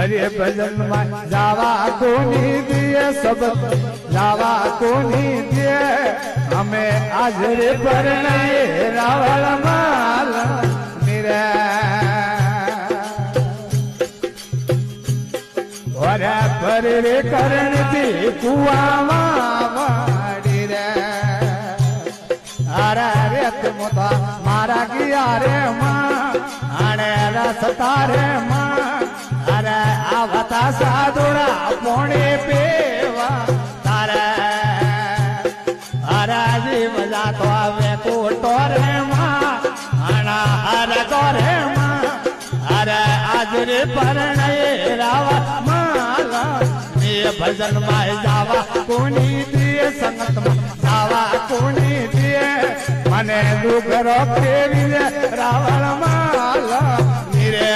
हरे भजन में जावा कोनी दिए सब जावा कोनी दिए हमें आजरे पर रावण माल मेरे और पर रे करण थी कुआ माड़ी रे अरे रे तुम तो मारा किया रे माँ अरे रस तारे माँ अरे आवता साधुरा पोणे पेवा तारे अरे जीव जातो आवे कोटो रे माँ अना अरे गोरे माँ अरे आज रे परणे रावा माला ये भजन में जावा कोनी दिए संगत में जावा कोनी दिए मने दुख रो रावण माला मेरे